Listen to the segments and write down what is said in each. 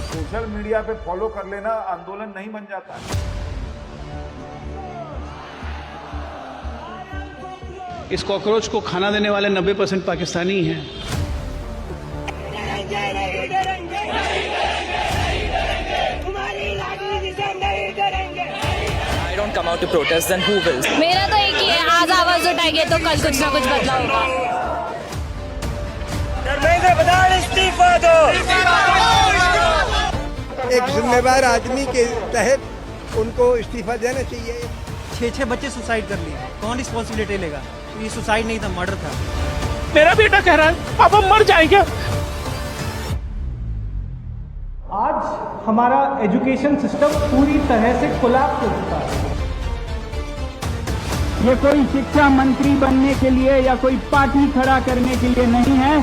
Social media पे follow कर लेना आंदोलन नहीं बन जाता है। इस कॉकरोच को खाना देने वाले 90% पाकिस्तानी हैं। I don't come out to protest, then who will? मेरा तो एक ही है, आज आवाज उठाएंगे तो कल कुछ ना कुछ बदलाव होगा। इस्तीफा दो। एक जिम्मेदार आदमी के तहत उनको इस्तीफा देना चाहिए। 6 बच्चे सुसाइड कर लिए, कौन रिस्पॉन्सिबिलिटी लेगा? ये सुसाइड नहीं था, मर्डर था। मेरा बेटा कह रहा है अब हम मर जाएंगे। आज हमारा एजुकेशन सिस्टम पूरी तरह से कोलैप्स हो चुका है। ये कोई शिक्षा मंत्री बनने के लिए या कोई पार्टी खड़ा करने के लिए नहीं है।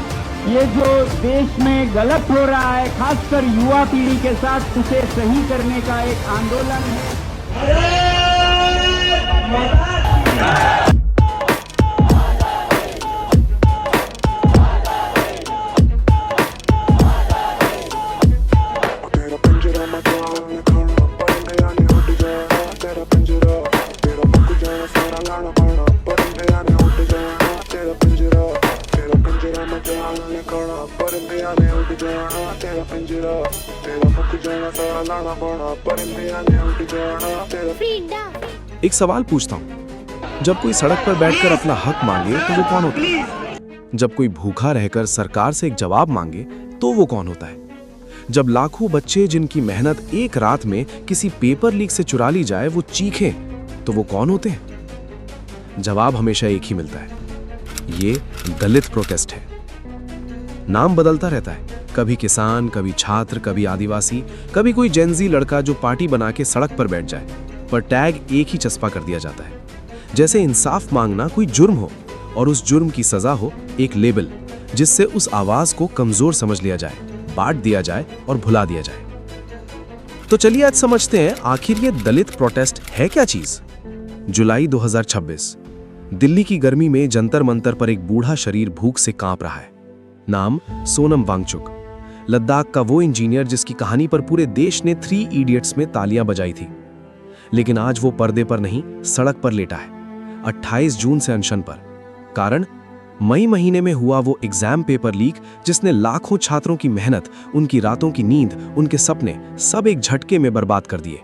ये जो देश में गलत हो रहा है, खासकर युवा पीढ़ी के साथ, उसे सही करने का एक आंदोलन है। एक सवाल पूछता हूँ, जब कोई सड़क पर बैठकर अपना हक मांगे तो वो कौन होता है? जब कोई भूखा रहकर सरकार से एक जवाब मांगे तो वो कौन होता है? जब लाखों बच्चे जिनकी मेहनत एक रात में किसी पेपर लीक से चुरा ली जाए वो चीखें तो वो कौन होते हैं? जवाब हमेशा एक ही मिलता है, ये दलित प्रोटेस्ट है। नाम बदलता रहता है, कभी किसान, कभी छात्र, कभी आदिवासी, कभी कोई जेनजी लड़का जो पार्टी बना के सड़क पर बैठ जाए, पर टैग एक ही चस्पा कर दिया जाता है। जैसे इंसाफ मांगना कोई जुर्म हो और उस जुर्म की सजा हो एक लेबल, जिससे उस आवाज को कमजोर समझ लिया जाए, बांट दिया जाए और भुला दिया जाए। तो चलिए आज समझते हैं आखिर ये दलित प्रोटेस्ट है क्या चीज। जुलाई 2026, दिल्ली की गर्मी में जंतर मंतर पर एक बूढ़ा शरीर भूख से कांप रहा है। नाम सोनम वांगचुक, लद्दाख का वो इंजीनियर जिसकी कहानी पर पूरे देश ने 3 इडियट्स में तालियां बजाई थी। लेकिन आज वो पर्दे पर नहीं, सड़क पर लेटा है, 28 जून से अनशन पर। कारण, मई महीने में हुआ वो एग्जाम पेपर लीक जिसने लाखों छात्रों की मेहनत, उनकी रातों की नींद, उनके सपने सब एक झटके में बर्बाद कर दिए।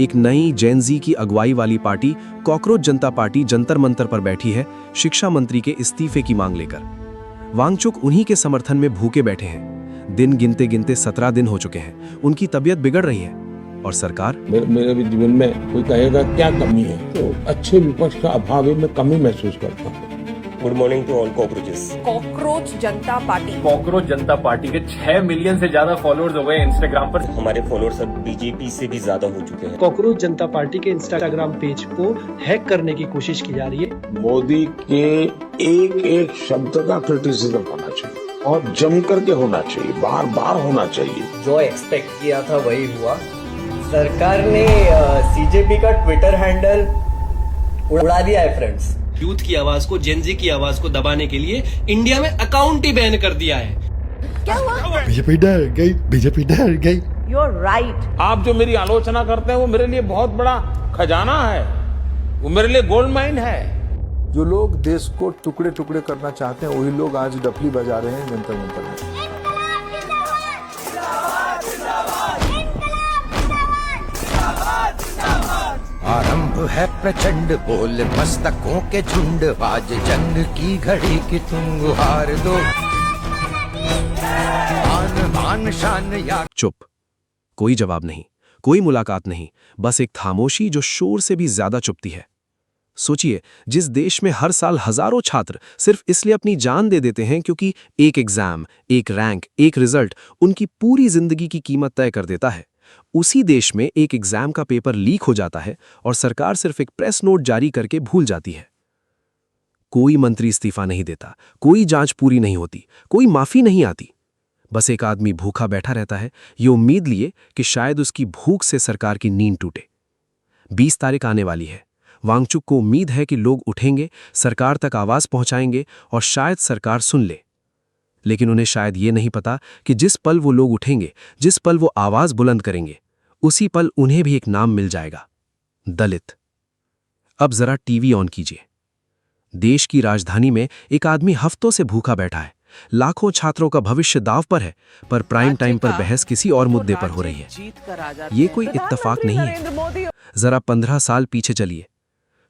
एक नई जेनजी की अगुवाई वाली party cockroach Janata party Jantar Mantar पर बैठी है शिक्षा मंत्री के इस्तीफे की मांग लेकर। वांगचुक उन्हीं के समर्थन में भूखे बैठे हैं। दिन गिनते गिनते 17 दिन हो चुके हैं। उनकी तबीयत बिगड़ रही है और सरकार, मेरे भी जीवन में कोई कहेगा क्या कमी है, तो अच्छे विपक्ष का अभाव में कमी महसूस करता हूँ। Good morning to all cockroaches. Cockroach Janata party, cockroach Janata party के 6 मिलियन से ज्यादा फॉलोअर्स हो गए इंस्टाग्राम पर। हमारे फॉलोअर्स अब बीजेपी से भी ज्यादा हो चुके हैं। कॉकरोच जनता पार्टी के इंस्टाग्राम पेज को हैक करने की कोशिश की जा रही है। मोदी के एक एक शब्द का क्रिटिसिज्म होना चाहिए और जम करके होना चाहिए, बार बार होना चाहिए। जो एक्सपेक्ट किया था वही हुआ। सरकार ने सीजेपी का ट्विटर हैंडल उड़ा दिया है फ्रेंड्स। यूथ की आवाज को, जेनजी की आवाज को दबाने के लिए इंडिया में अकाउंट ही बैन कर दिया है। क्या हुआ? बीजेपी डर गई, बीजेपी डर गई। You are right. आप जो मेरी आलोचना करते हैं वो मेरे लिए बहुत बड़ा खजाना है, वो मेरे लिए गोल्ड माइन है। जो लोग देश को टुकड़े टुकड़े करना चाहते हैं वही लोग आज डफली बजा रहे हैं जंतर मंतर में। आरंभ है प्रचंड बोल मस्तकों के झुंड, आज जंग की घड़ी की तुम गुहार दो। आन बान शान या चुप, कोई जवाब नहीं, कोई मुलाकात नहीं, बस एक खामोशी जो शोर से भी ज्यादा चुपती है। सोचिए, जिस देश में हर साल हजारों छात्र सिर्फ इसलिए अपनी जान दे देते हैं क्योंकि एक एग्जाम, एक रैंक, एक रिजल्ट उनकी पूरी जिंदगी की कीमत तय कर देता है, उसी देश में एक एग्जाम का पेपर लीक हो जाता है और सरकार सिर्फ एक प्रेस नोट जारी करके भूल जाती है। कोई मंत्री इस्तीफा नहीं देता, कोई जांच पूरी नहीं होती, कोई माफी नहीं आती। बस एक आदमी भूखा बैठा रहता है, ये उम्मीद लिए कि शायद उसकी भूख से सरकार की नींद टूटे। 20 तारीख आने वाली है। वांगचुक को उम्मीद है कि लोग उठेंगे, सरकार तक आवाज पहुंचाएंगे और शायद सरकार सुन ले। लेकिन उन्हें शायद ये नहीं पता कि जिस पल वो लोग उठेंगे, जिस पल वो आवाज बुलंद करेंगे, उसी पल उन्हें भी एक नाम मिल जाएगा, दलित। अब जरा टीवी ऑन कीजिए। देश की राजधानी में एक आदमी हफ्तों से भूखा बैठा है। लाखों छात्रों का भविष्य दांव पर है, पर प्राइम टाइम पर बहस किसी और मुद्दे पर हो रही है। ये कोई इत्तेफाक नहीं है। जरा 15 साल पीछे चलिए।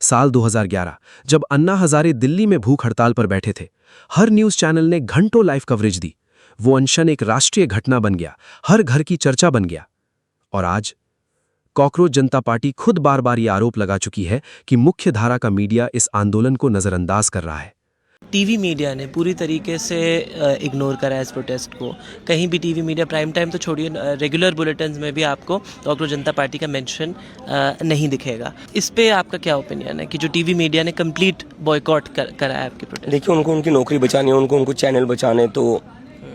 साल 2011, जब अन्ना हजारे दिल्ली में भूख हड़ताल पर बैठे थे, हर न्यूज चैनल ने घंटों लाइव कवरेज दी। वो अनशन एक राष्ट्रीय घटना बन गया, हर घर की चर्चा बन गया। और आज कॉकरोच जनता पार्टी खुद बार बार ये आरोप लगा चुकी है कि मुख्य धारा का मीडिया इस आंदोलन को नजरअंदाज कर रहा है। टीवी मीडिया ने पूरी तरीके से इग्नोर करा है इस प्रोटेस्ट को। कहीं भी टीवी मीडिया, प्राइम टाइम तो छोड़िए, रेगुलर बुलेटिन्स में भी आपको कॉकरोच जनता पार्टी का मेंशन नहीं दिखेगा। इस पे आपका क्या ओपिनियन है कि जो टीवी मीडिया ने कंप्लीट बॉयकॉट करा है आपके प्रोटेस्ट? देखिए, उनको उनकी नौकरी बचानी है, उनको चैनल बचाने, तो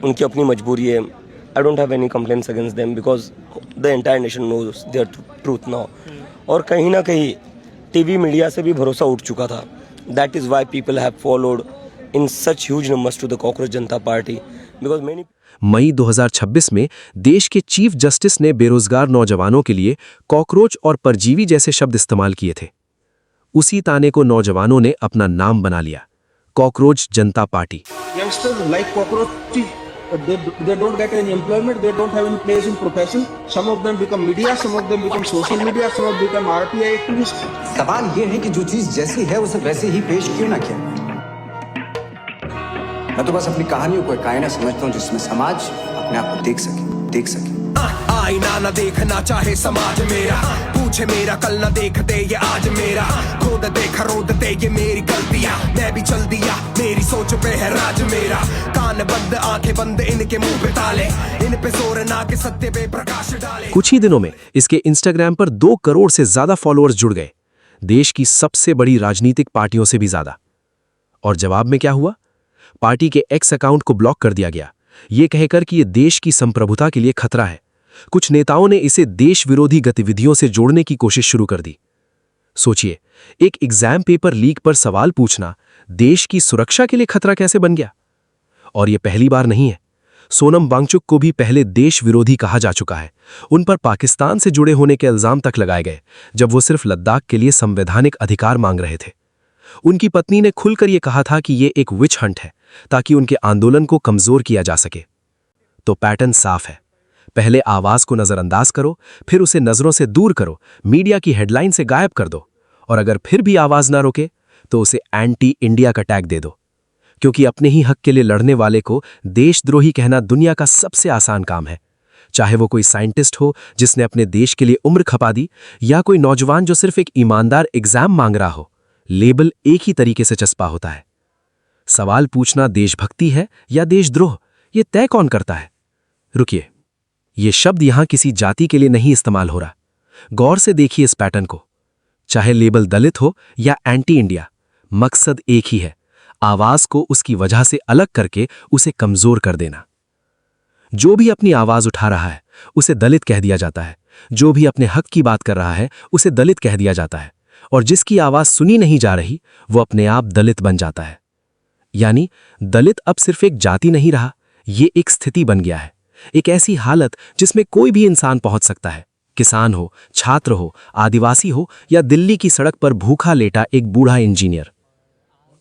उनकी अपनी मजबूरी है। I don't have any complaints against them because the entire nation knows their truth now. और कहीं ना कहीं टीवी मीडिया से भी भरोसा उठ चुका था। That is why people have followed in such huge numbers to the Cockroach Janata Party because many मई 2026 में देश के चीफ जस्टिस ने बेरोजगार नौजवानों के लिए कॉकरोच और परजीवी जैसे शब्द इस्तेमाल किए थे। उसी ताने को नौजवानों ने अपना नाम बना लिया, cockroach Janata party. Youngsters like cockroaches, they don't get any employment, they don't have any place in profession. Some of them become media, some of them become social media, some of them become RTI activists. सवाल ये है कि जो चीज जैसी है उसे वैसे ही पेश क्यों ना किया? मैं तो बस अपनी कहानियों को एक आईना समझता हूँ जिसमें समाज अपने आप को देख सके। आईना ना देखना चाहे समाज मेरा, पूछे मेरा कल ना देखते ये आज मेरा, खुद देखा रोदते ये मेरी गलतियां, मैं भी चल दिया मेरी सोच पे है राज मेरा, कान बंद आंखें बंद इनके मुंह पे ताले, इन पे जोर ना के सत्य पे प्रकाश डाले। कुछ ही दिनों में इसके इंस्टाग्राम पर 2 करोड़ से ज्यादा फॉलोअर्स जुड़ गए, देश की सबसे बड़ी राजनीतिक पार्टियों से भी ज्यादा। और जवाब में क्या हुआ? पार्टी के एक्स अकाउंट को ब्लॉक कर दिया गया, ये कहकर कि यह देश की संप्रभुता के लिए खतरा है। कुछ नेताओं ने इसे देश विरोधी गतिविधियों से जोड़ने की कोशिश शुरू कर दी। सोचिए, एक एग्जाम पेपर लीक पर सवाल पूछना देश की सुरक्षा के लिए खतरा कैसे बन गया? और यह पहली बार नहीं है। सोनम वांगचुक को भी पहले देश विरोधी कहा जा चुका है। उन पर पाकिस्तान से जुड़े होने के इल्जाम तक लगाए गए, जब वो सिर्फ लद्दाख के लिए संवैधानिक अधिकार मांग रहे थे। उनकी पत्नी ने खुलकर यह कहा था कि यह एक विच हंट है, ताकि उनके आंदोलन को कमजोर किया जा सके। तो पैटर्न साफ है, पहले आवाज को नजरअंदाज करो, फिर उसे नजरों से दूर करो, मीडिया की हेडलाइन से गायब कर दो, और अगर फिर भी आवाज ना रोके तो उसे एंटी इंडिया का टैग दे दो। क्योंकि अपने ही हक के लिए लड़ने वाले को देशद्रोही कहना दुनिया का सबसे आसान काम है। चाहे वो कोई साइंटिस्ट हो जिसने अपने देश के लिए उम्र खपा दी, या कोई नौजवान जो सिर्फ एक ईमानदार एग्जाम मांग रहा हो, लेबल एक ही तरीके से चस्पा होता है। सवाल पूछना देशभक्ति है या देशद्रोह, यह तय कौन करता है? रुकिए, यह शब्द यहां किसी जाति के लिए नहीं इस्तेमाल हो रहा। गौर से देखिए इस पैटर्न को। चाहे लेबल दलित हो या एंटी इंडिया, मकसद एक ही है, आवाज को उसकी वजह से अलग करके उसे कमजोर कर देना। जो भी अपनी आवाज उठा रहा है उसे दलित कह दिया जाता है, जो भी अपने हक की बात कर रहा है उसे दलित कह दिया जाता है, और जिसकी आवाज सुनी नहीं जा रही वो अपने आप दलित बन जाता है। यानी दलित अब सिर्फ एक जाति नहीं रहा, ये एक स्थिति बन गया है, एक ऐसी हालत जिसमें कोई भी इंसान पहुंच सकता है। किसान हो, छात्र हो, आदिवासी हो, या दिल्ली की सड़क पर भूखा लेटा एक बूढ़ा इंजीनियर।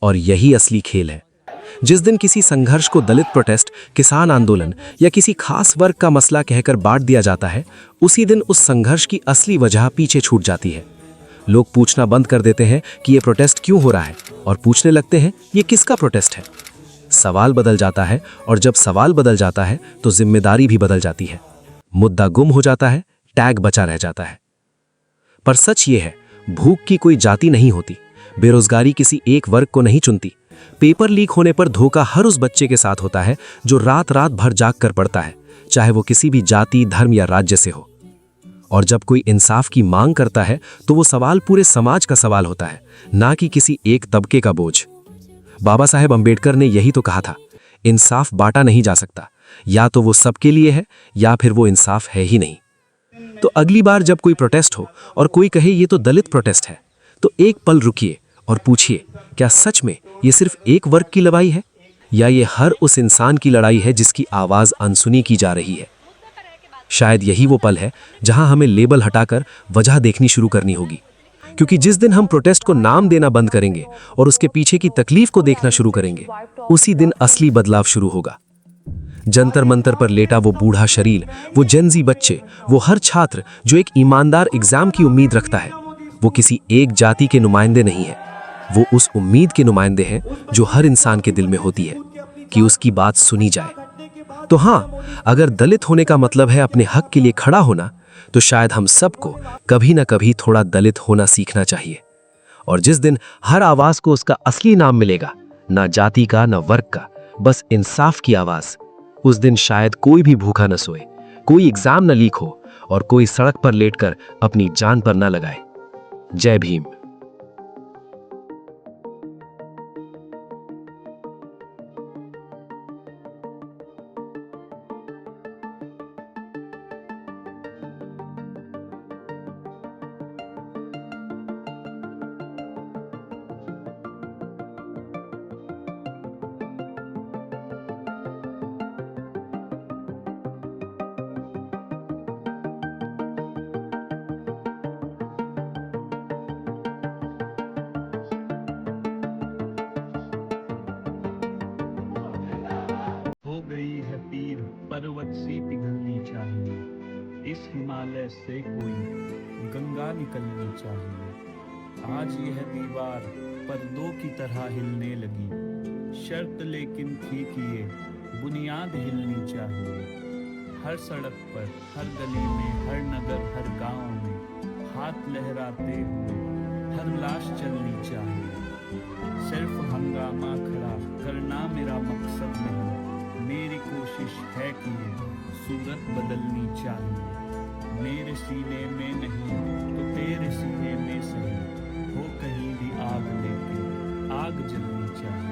और यही असली खेल है। जिस दिन किसी संघर्ष को दलित प्रोटेस्ट, किसान आंदोलन या किसी खास वर्ग का मसला कहकर बांट दिया जाता है, उसी दिन उस संघर्ष की असली वजह पीछे छूट जाती है। लोग पूछना बंद कर देते हैं कि यह प्रोटेस्ट क्यों हो रहा है, और पूछने लगते हैं ये किसका प्रोटेस्ट है। सवाल बदल जाता है, और जब सवाल बदल जाता है तो जिम्मेदारी भी बदल जाती है। मुद्दा गुम हो जाता है, टैग बचा रह जाता है। पर सच ये है, भूख की कोई जाति नहीं होती, बेरोजगारी किसी एक वर्ग को नहीं चुनती। पेपर लीक होने पर धोखा हर उस बच्चे के साथ होता है जो रात रात भर जाग कर पढ़ता है, चाहे वो किसी भी जाति, धर्म या राज्य से हो। और जब कोई इंसाफ की मांग करता है तो वो सवाल पूरे समाज का सवाल होता है, ना कि किसी एक तबके का बोझ। बाबा साहेब अंबेडकर ने यही तो कहा था, इंसाफ बांटा नहीं जा सकता, या तो वो सबके लिए है या फिर वो इंसाफ है ही नहीं। तो अगली बार जब कोई प्रोटेस्ट हो और कोई कहे ये तो दलित प्रोटेस्ट है, तो एक पल रुकिए और पूछिए, क्या सच में ये सिर्फ एक वर्ग की लड़ाई है, या ये हर उस इंसान की लड़ाई है जिसकी आवाज़ अनसुनी की जा रही है? शायद यही वो पल है जहां हमें लेबल हटाकर वजह देखनी शुरू करनी होगी, क्योंकि जिस दिन हम प्रोटेस्ट को नाम देना बंद करेंगे और उसके पीछे की तकलीफ को देखना शुरू करेंगे, उसी दिन असली बदलाव शुरू होगा। जंतर मंतर पर लेटा वो बूढ़ा शरीर, वो जेनजी बच्चे, वो हर छात्र जो एक ईमानदार एग्जाम की उम्मीद रखता है, वो किसी एक जाति के नुमाइंदे नहीं है। वो उस उम्मीद के नुमाइंदे हैं जो हर इंसान के दिल में होती है कि उसकी बात सुनी जाए। तो हाँ, अगर दलित होने का मतलब है अपने हक के लिए खड़ा होना, तो शायद हम सबको कभी ना कभी थोड़ा दलित होना सीखना चाहिए। और जिस दिन हर आवाज को उसका असली नाम मिलेगा, ना जाति का ना वर्ग का, बस इंसाफ की आवाज, उस दिन शायद कोई भी भूखा न सोए, कोई एग्जाम न लीक हो और कोई सड़क पर लेटकर अपनी जान पर न लगाए। जय भीम। हो गई है पीर पर्वत सी पिघलनी चाहिए, इस हिमालय से कोई गंगा निकलनी चाहिए। आज यह दीवार पर्दों की तरह हिलने लगी, शर्त लेकिन थी कि ये बुनियाद हिलनी चाहिए। हर सड़क पर, हर गली में, हर नगर, हर गांव में हाथ लहराते हुए हर लाश चलनी चाहिए। सिर्फ हंगामा खड़ा करना मेरा मकसद नहीं, मेरी कोशिश है कि ये सूरत बदलनी चाहिए। मेरे सीने में नहीं तो तेरे सीने में सही, हो कहीं भी आग लेके आग जलनी चाहिए।